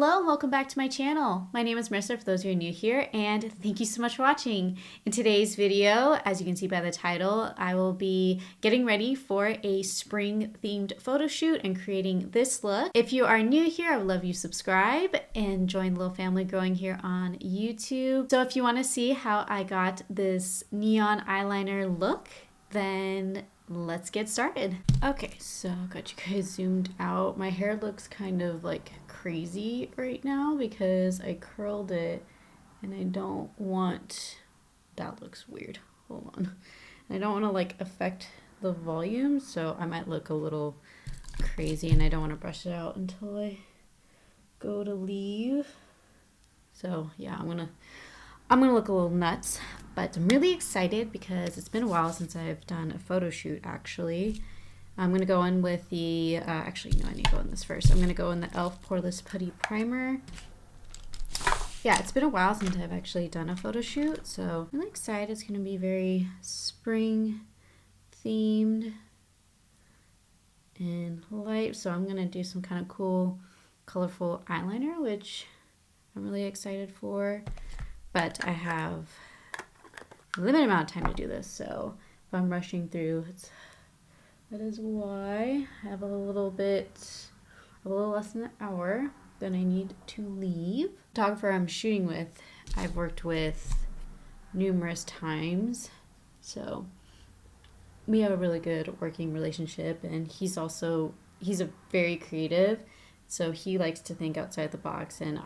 Hello and welcome back to my channel. My name is Marissa for those who are new here, and thank you so much for watching. In today's video, as you can see by the title, I will be getting ready for a spring themed photo shoot and creating this look. If you are new here, I would love you to subscribe and join the little family growing here on YouTube. So if you want to see how I got this neon eyeliner look, then let's get started. Okay, so got you guys zoomed out. My hair looks kind of like crazy right now because I curled it and I don't want, that looks weird. Hold on. I don't want to like affect the volume, so I might look a little crazy and I don't want to brush it out until I go to leave. So yeah, I'm gonna look a little nuts, but I'm really excited because it's been a while since I've done a photo shoot actually. I'm gonna go in with the, actually no, I need to go in this first. I'm gonna go in the e.l.f. Poreless Putty Primer. Yeah, it's been a while since I've actually done a photo shoot, so I'm really excited. It's gonna be very spring themed and light. So I'm gonna do some kind of cool, colorful eyeliner, which I'm really excited for. But I have a limited amount of time to do this, so if I'm rushing through, that is why I have a little less than an hour that I need to leave. The photographer I'm shooting with, I've worked with numerous times, so we have a really good working relationship, and he's a very creative. So he likes to think outside the box, and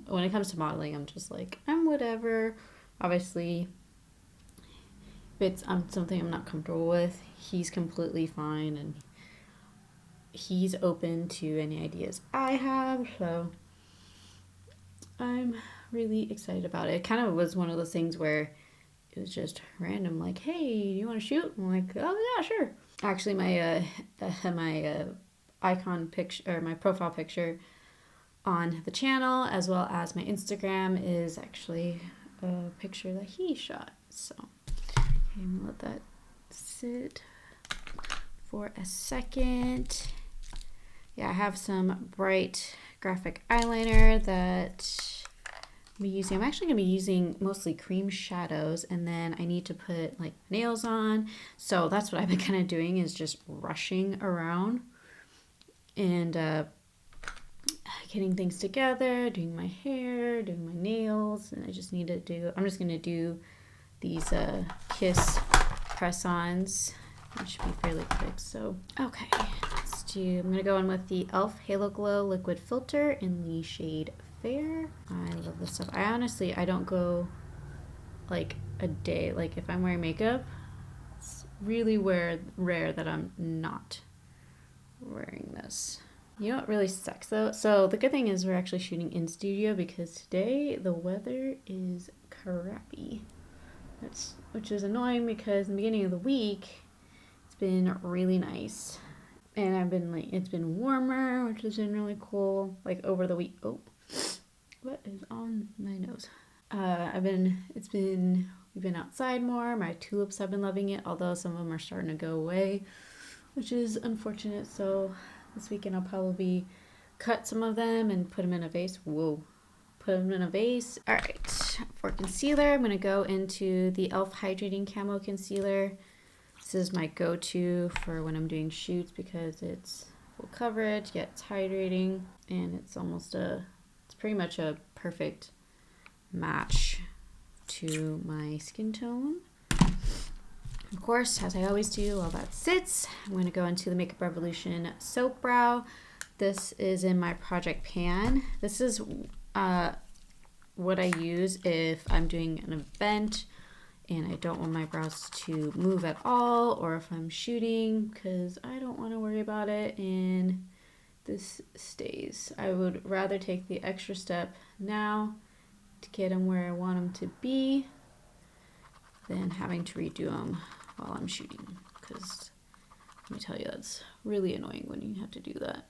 when it comes to modeling, I'm just like, I'm whatever. Obviously, if it's something I'm not comfortable with, he's completely fine, and he's open to any ideas I have, so I'm really excited about it. It kind of was one of those things where it was just random, like, hey, you want to shoot? I'm like, oh yeah, sure. Actually, my icon picture, or my profile picture on the channel as well as my Instagram is actually a picture that he shot. So okay, I'm gonna let that sit for a second. Yeah, I have some bright graphic eyeliner that I'm using. I'm actually gonna be using mostly cream shadows, and then I need to put like nails on. So that's what I've been kind of doing, is just rushing around and getting things together, doing my hair, doing my nails, and I just need to do, I'm just gonna do these Kiss press-ons. It should be fairly quick. So okay, I'm gonna go in with the e.l.f. Halo Glow Liquid Filter in the shade Fair. I love this stuff. I don't go like a day, like if I'm wearing makeup, it's really rare that I'm not wearing this. You know what really sucks though? So the good thing is we're actually shooting in studio because today the weather is crappy. Which is annoying because in the beginning of the week it's been really nice. And it's been warmer, which has been really cool. Like over the week. Oh, what is on my nose? We've been outside more. My tulips have been loving it, although some of them are starting to go away, which is unfortunate. So this weekend I'll probably cut some of them and put them in a vase. Whoa. Put them in a vase. All right, for concealer, I'm gonna go into the e.l.f. Hydrating Camo Concealer. This is my go-to for when I'm doing shoots because it's full coverage, yet it's hydrating, and it's pretty much a perfect match to my skin tone. Of course, as I always do, while that sits, I'm going to go into the Makeup Revolution Soap Brow. This is in my project pan. This is what I use if I'm doing an event and I don't want my brows to move at all, or if I'm shooting, because I don't want to worry about it and this stays. I would rather take the extra step now to get them where I want them to be than having to redo them while I'm shooting, because let me tell you, that's really annoying when you have to do that.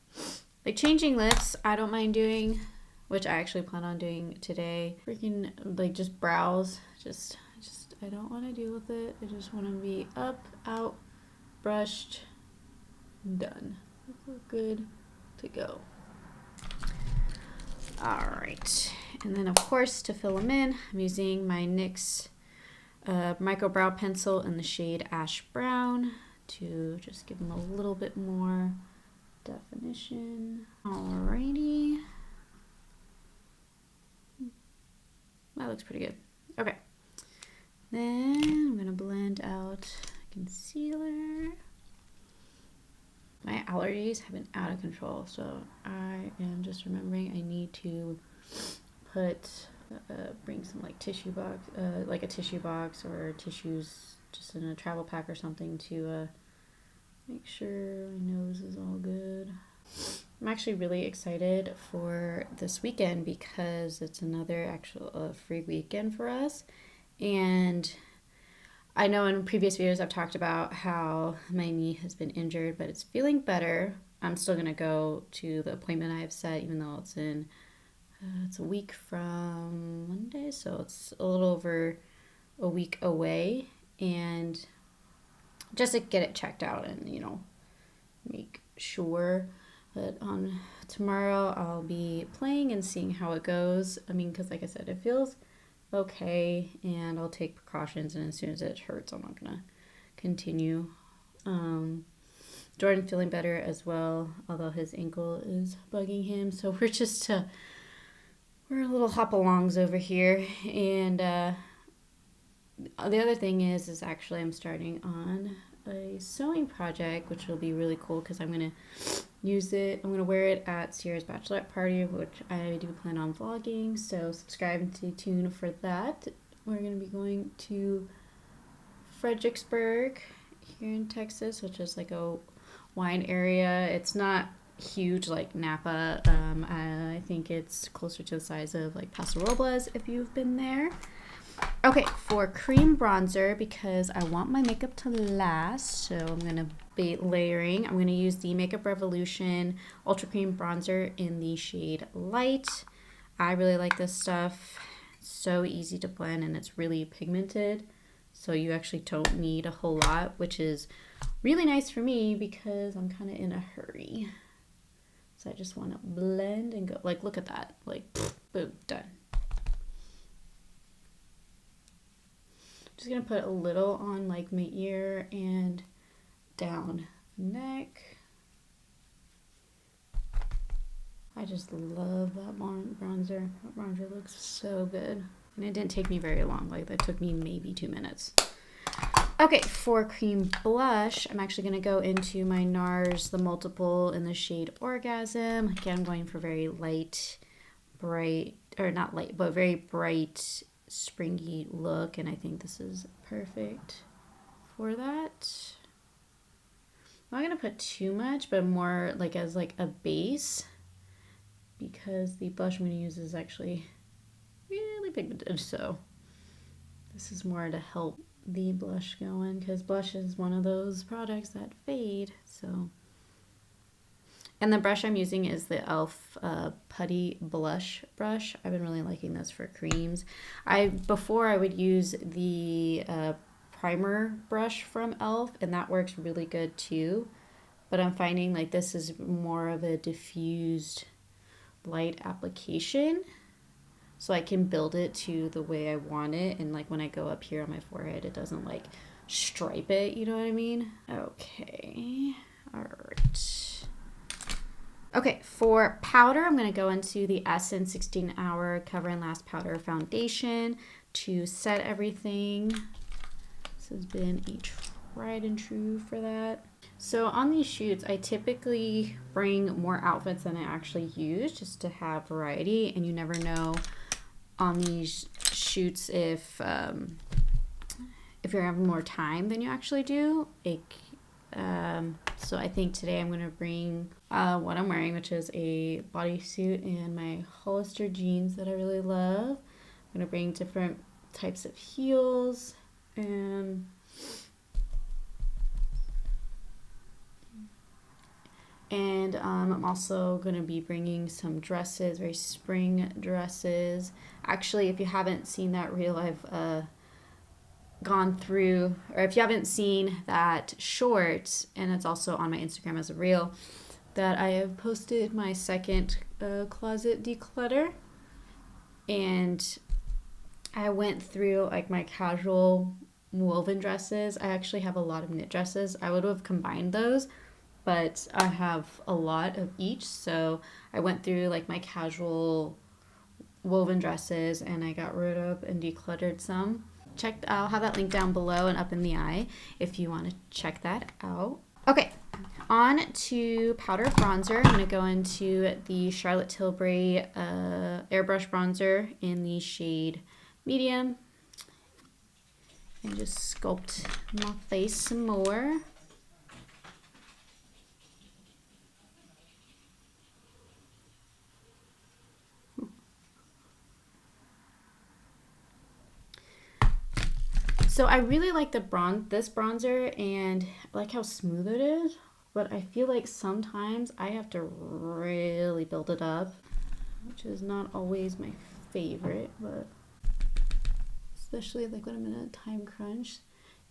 Like changing lips, I don't mind doing, which I actually plan on doing today. Freaking like just brows, just I don't want to deal with it. I just want to be up, out, brushed, done. We're good to go. All right, and then of course to fill them in, I'm using my NYX micro brow pencil in the shade Ash Brown to just give them a little bit more definition. Alrighty. That looks pretty good. Okay. Then I'm gonna blend out concealer. My allergies have been out of control, so I am just remembering I need to bring some like tissue box, like a tissue box or tissues just in a travel pack or something to make sure my nose is all good. I'm actually really excited for this weekend because it's another actual free weekend for us. And I know in previous videos I've talked about how my knee has been injured, but it's feeling better. I'm still going to go to the appointment I have set, even though it's in, it's a week from Monday, so it's a little over a week away. And just to get it checked out and, you know, make sure that on tomorrow I'll be playing and seeing how it goes. I mean, because like I said, it feels okay, and I'll take precautions, and as soon as it hurts, I'm not gonna continue. Jordan's feeling better as well, although his ankle is bugging him, so we're a little hop-alongs over here. And the other thing is actually I'm starting on a sewing project, which will be really cool because I'm gonna use it. I'm gonna wear it at Sierra's bachelorette party, which I do plan on vlogging, so subscribe and stay tuned for that. We're gonna be going to Fredericksburg here in Texas, which is like a wine area. It's not huge like Napa. I think it's closer to the size of like Paso Robles if you've been there. Okay, for cream bronzer, because I want my makeup to last, so I'm going to be layering. I'm going to use the Makeup Revolution Ultra Cream Bronzer in the shade Light. I really like this stuff. It's so easy to blend, and it's really pigmented, so you actually don't need a whole lot, which is really nice for me because I'm kind of in a hurry. So I just want to blend and go. Like, look at that. Like, boom, done. Just gonna put a little on like my ear and down neck. I just love that bronzer. That bronzer looks so good. And it didn't take me very long. Like, that took me maybe 2 minutes. Okay, for cream blush, I'm actually gonna go into my NARS The Multiple in the shade Orgasm. Again, I'm going for very light, bright, or not light, but very bright, springy look, and I think this is perfect for that. I'm not gonna put too much, but more like as like a base, because the blush I'm gonna use is actually really pigmented, so this is more to help the blush going, because blush is one of those products that fade. So, and the brush I'm using is the e.l.f. Putty Blush Brush. I've been really liking this for creams. Before I would use the primer brush from e.l.f. and that works really good too. But I'm finding like this is more of a diffused light application, so I can build it to the way I want it. And like when I go up here on my forehead, it doesn't like stripe it, you know what I mean? Okay, all right. Okay, for powder, I'm going to go into the Essence 16 Hour Cover and Last Powder Foundation to set everything. This has been a tried and true for that. So on these shoots, I typically bring more outfits than I actually use just to have variety, and you never know on these shoots if you're having more time than you actually do. So I think today I'm going to bring what I'm wearing, which is a bodysuit and my Hollister jeans that I really love. I'm going to bring different types of heels, and I'm also going to be bringing some dresses, very spring dresses. Actually, if you haven't seen that reel I've gone through, or if you haven't seen that short, and it's also on my Instagram as a reel, that I have posted my second closet declutter, and I went through like my casual woven dresses. I actually have a lot of knit dresses. I would have combined those, but I have a lot of each, so I went through like my casual woven dresses and I got rid of and decluttered some. I'll have that link down below and up in the eye if you want to check that out. Okay, on to powder bronzer. I'm going to go into the Charlotte Tilbury airbrush bronzer in the shade medium and just sculpt my face some more. So I really like this bronzer, and I like how smooth it is, but I feel like sometimes I have to really build it up, which is not always my favorite, but especially like when I'm in a time crunch.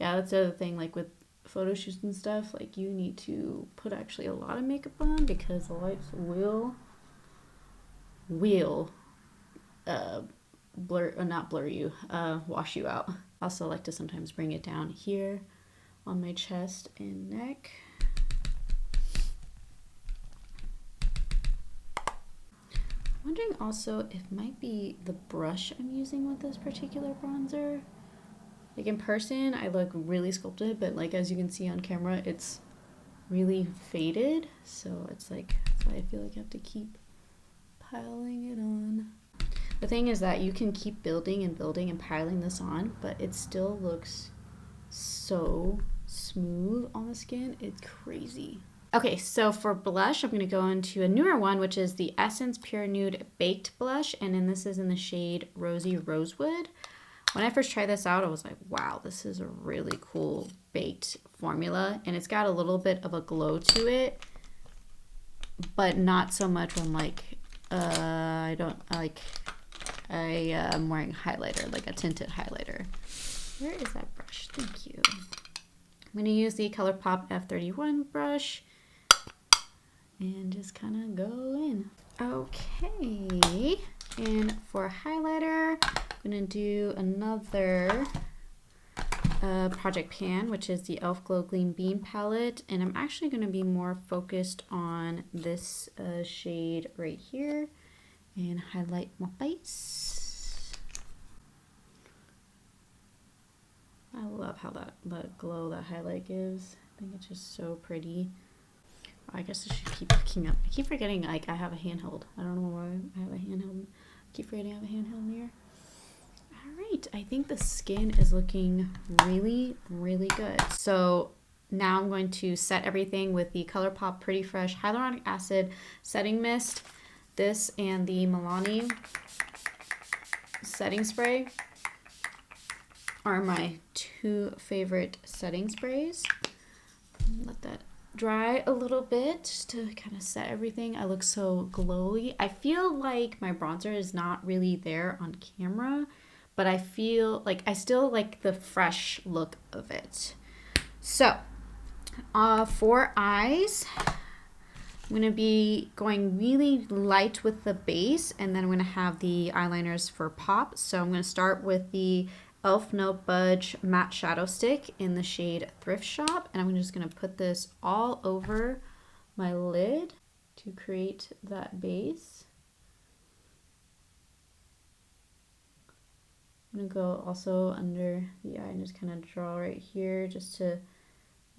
Yeah, that's the other thing, like with photo shoots and stuff, like you need to put actually a lot of makeup on because the lights will wash you out. I also like to sometimes bring it down here on my chest and neck. Wondering also if it might be the brush I'm using with this particular bronzer. Like in person, I look really sculpted, but like as you can see on camera, it's really faded. So it's like, that's why I feel like I have to keep piling it on. The thing is that you can keep building and building and piling this on, but it still looks so smooth on the skin. It's crazy. Okay, so for blush, I'm going to go into a newer one, which is the Essence Pure Nude Baked Blush, and then this is in the shade Rosy Rosewood. When I first tried this out, I was like, wow, this is a really cool baked formula, and it's got a little bit of a glow to it, but not so much when like, I'm wearing highlighter, like a tinted highlighter. Where is that brush? Thank you. I'm going to use the ColourPop F31 brush and just kind of go in. Okay, and for highlighter, I'm going to do another project pan, which is the e.l.f. Glow Gleam Beam palette, and I'm actually going to be more focused on this shade right here and highlight my face. I love how that glow, that highlight gives. I think it's just so pretty. I guess I should keep picking up. I keep forgetting like I have a handheld. I don't know why I have a handheld. I keep forgetting I have a handheld mirror. Alright, I think the skin is looking really, really good. So now I'm going to set everything with the ColourPop Pretty Fresh Hyaluronic Acid Setting Mist. This and the Milani setting spray are my two favorite setting sprays. Let that dry a little bit just to kind of set everything. I look so glowy. I feel like my bronzer is not really there on camera, but I feel like I still like the fresh look of it. So for eyes, I'm going to be going really light with the base, and then I'm going to have the eyeliners for pop. So I'm going to start with the e.l.f. No Budge Matte Shadow Stick in the shade Thrift Shop, and I'm just going to put this all over my lid to create that base. I'm going to go also under the eye and just kind of draw right here just to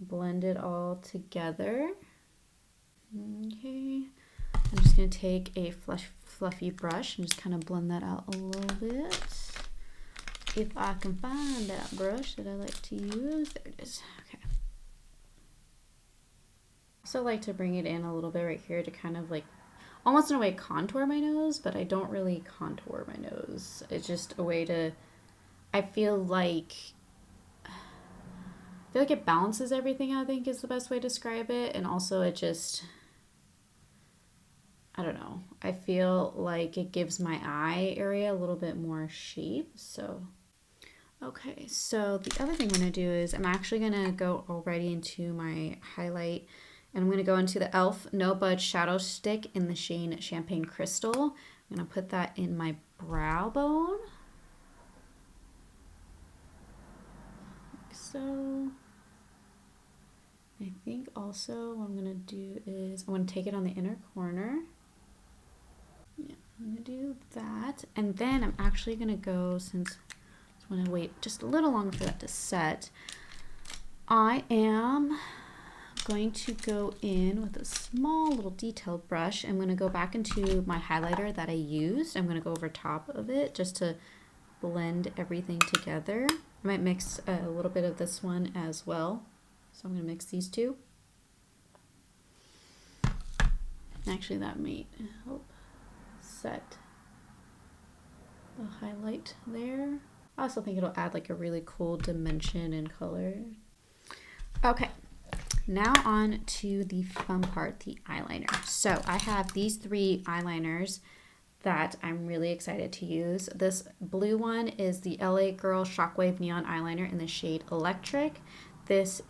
blend it all together. Okay, I'm just going to take a fluffy brush and just kind of blend that out a little bit. If I can find that brush that I like to use. There it is. Okay. Also like to bring it in a little bit right here to kind of like almost in a way contour my nose, but I don't really contour my nose. It's just a way to, I feel like it balances everything, I think is the best way to describe it. And also it just, I don't know, I feel like it gives my eye area a little bit more shape. So, okay, so the other thing I'm going to do is I'm actually going to go already into my highlight And I'm going to go into the e.l.f. No Budge Shadow Stick in the shade Champagne Crystal. I'm going to put that in my brow bone. Like so. I think also what I'm going to do is I'm going to take it on the inner corner. Yeah, I'm going to do that. And then I'm actually going to go, since I want to wait just a little longer for that to set, I am going to go in with a small little detailed brush. I'm going to go back into my highlighter that I used. I'm going to go over top of it just to blend everything together. I might mix a little bit of this one as well. So I'm going to mix these two. Actually, that might help set the highlight there. I also think it'll add like a really cool dimension and color. Okay. Now on to the fun part, the eyeliner. So I have these 3 eyeliners that I'm really excited to use. This blue one is the LA Girl Shockwave Neon Eyeliner in the shade Electric. This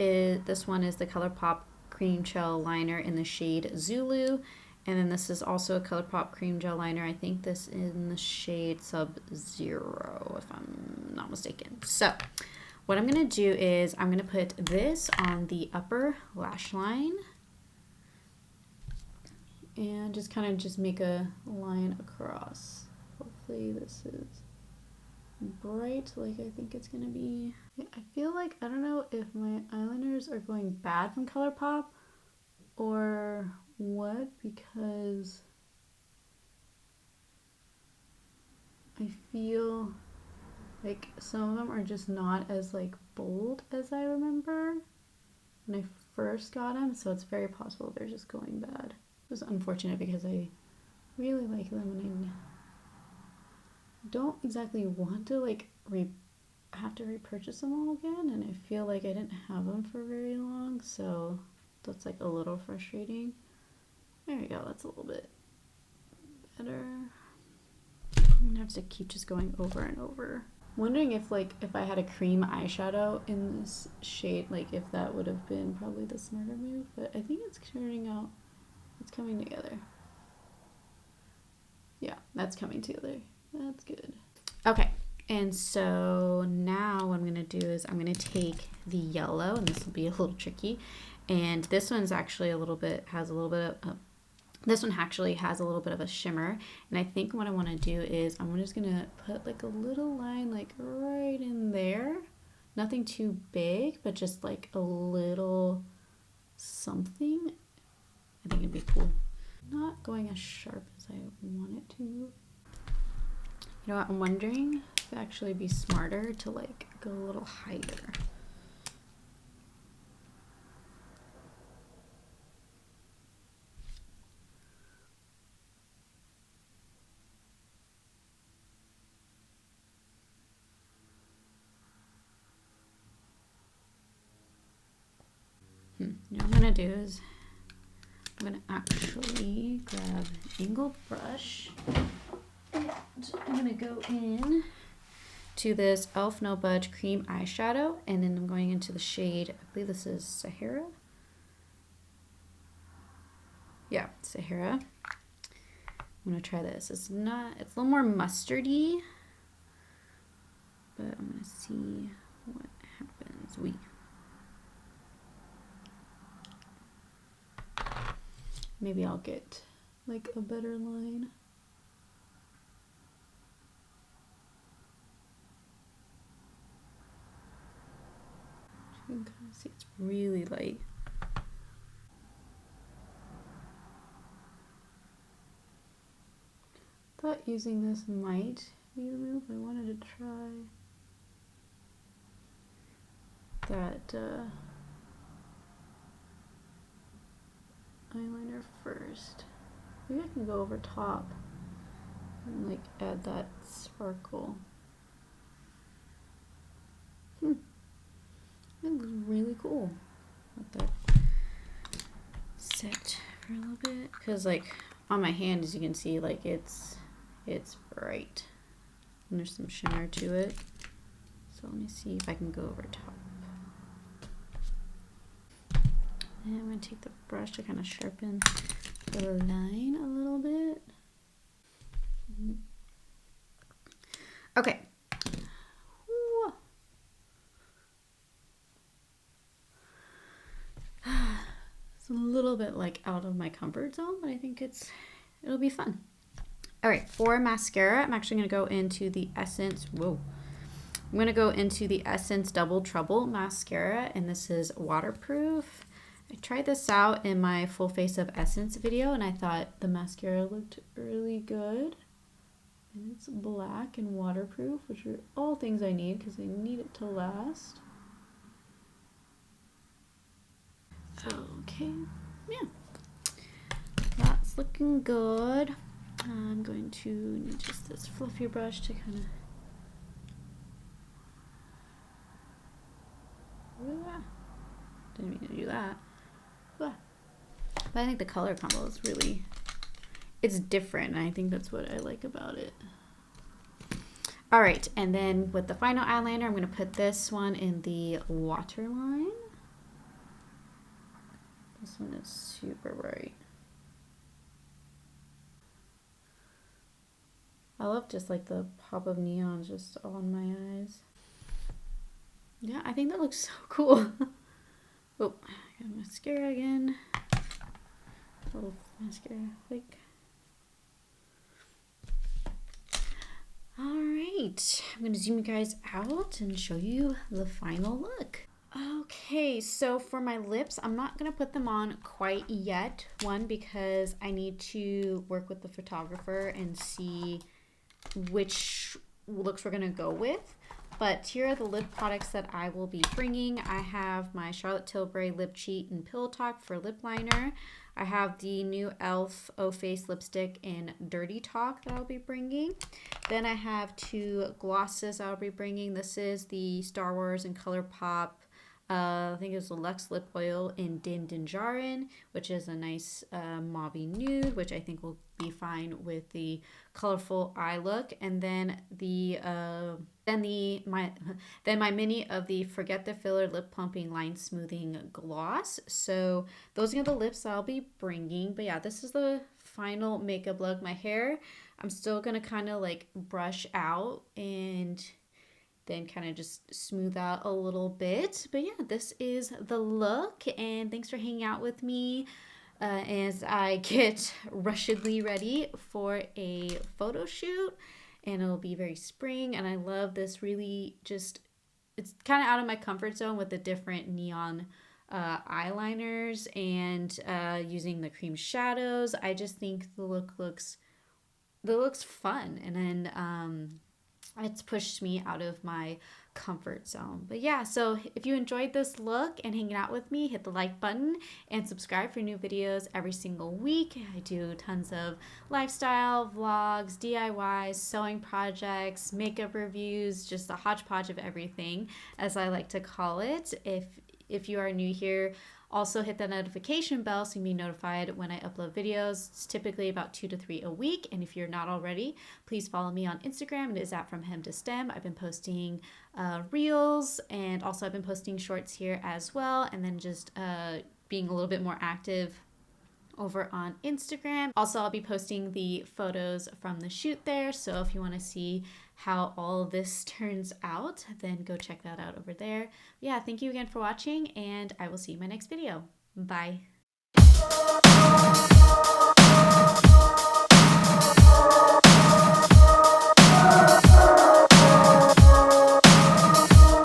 one is the ColourPop Cream Gel Liner in the shade Zulu. And then this is also a ColourPop Cream Gel Liner. I think this is in the shade Sub-Zero, if I'm not mistaken. So what I'm going to do is I'm going to put this on the upper lash line and just kind of just make a line across. Hopefully this is bright like I think it's going to be. I feel like, I don't know if my eyeliners are going bad from ColourPop or what, because I feel like some of them are just not as like bold as I remember when I first got them, so it's very possible they're just going bad. It was unfortunate because I really like them and I don't exactly want to like have to repurchase them all again, and I feel like I didn't have them for very long, so that's like a little frustrating. There we go, that's a little bit better. I'm gonna have to keep just going over and over. Wondering if I had a cream eyeshadow in this shade, like if that would have been probably the smarter move, but I think it's turning out, it's coming together. Yeah, that's coming together. That's good. Okay, and so now what I'm gonna do is I'm gonna take the yellow, and this will be a little tricky, and this one's actually this one actually has a little bit of a shimmer, and I think what I want to do is I'm just gonna put like a little line like right in there, nothing too big, but just like a little something. I think it'd be cool. Not going as sharp as I want it to. You know what, I'm wondering if it'd actually be smarter to like go a little higher. What I'm gonna do is I'm gonna actually grab an angled brush and I'm gonna go in to this e.l.f. No Budge Cream Eyeshadow, and then I'm going into the shade, I believe this is Sahara. Yeah, Sahara. I'm gonna try this. It's a little more mustardy, but I'm gonna see what happens. Maybe I'll get like a better line. You can kind of see it's really light. Thought using this might be the move. I wanted to try that eyeliner first. Maybe I can go over top and like add that sparkle. It looks really cool. Let that sit for a little bit, because like on my hand, as you can see, like it's bright and there's some shimmer to it. So let me see if I can go over top. And I'm gonna take the brush to kind of sharpen the line a little bit. Okay. It's a little bit like out of my comfort zone, but I think it'll be fun. All right, for mascara, I'm actually going to go into the Essence. Whoa. I'm going to go into the Essence Double Trouble mascara, and this is waterproof. I tried this out in my full face of Essence video, and I thought the mascara looked really good. And it's black and waterproof, which are all things I need because I need it to last. Okay, yeah, that's looking good. I'm going to need just this fluffy brush to kind of. Didn't mean to do that. But I think the color combo is really, it's different, and I think that's what I like about it. All right, and then with the final eyeliner, I'm going to put this one in the waterline. This one is super bright. I love just like the pop of neon just on my eyes. Yeah, I think that looks so cool. Oh, I got mascara again. A little mascara flake. All right, I'm gonna zoom you guys out and show you the final look. Okay, so for my lips, I'm not gonna put them on quite yet. One, because I need to work with the photographer and see which looks we're gonna go with. But here are the lip products that I will be bringing. I have my Charlotte Tilbury Lip Cheat and Pillow Talk for lip liner. I have the new e.l.f. O Face lipstick in Dirty Talk that I'll be bringing. Then I have two glosses I'll be bringing. This is the Star Wars and ColourPop. I think it's the Luxe Lip Oil in Din Dinjarin, which is a nice mauve nude, which I think will be fine with the colorful eye look. And then my mini of the Forget the Filler Lip Plumping Line Smoothing Gloss. So those are the lips I'll be bringing. But yeah, this is the final makeup look. My hair, I'm still gonna kind of like brush out and then kind of just smooth out a little bit. But yeah, this is the look, and thanks for hanging out with me as I get rushedly ready for a photo shoot, and it'll be very spring. And I love this, really just, it's kind of out of my comfort zone with the different neon eyeliners and using the cream shadows. I just think the look looks fun, and then it's pushed me out of my comfort zone. But yeah, so if you enjoyed this look and hanging out with me, hit the like button and subscribe for new videos every single week. I do tons of lifestyle vlogs, DIYs, sewing projects, makeup reviews, just a hodgepodge of everything, as I like to call it. If you are new here, also hit the notification bell so you can be notified when I upload videos. It's typically about 2 to 3 a week. And if you're not already, please follow me on Instagram. It is at From Hem to Stem. I've been posting reels, and also I've been posting shorts here as well. And then just being a little bit more active over on Instagram. Also, I'll be posting the photos from the shoot there. So if you want to see how all this turns out, then go check that out over there. Yeah, thank you again for watching, and I will see you in my next video. Bye.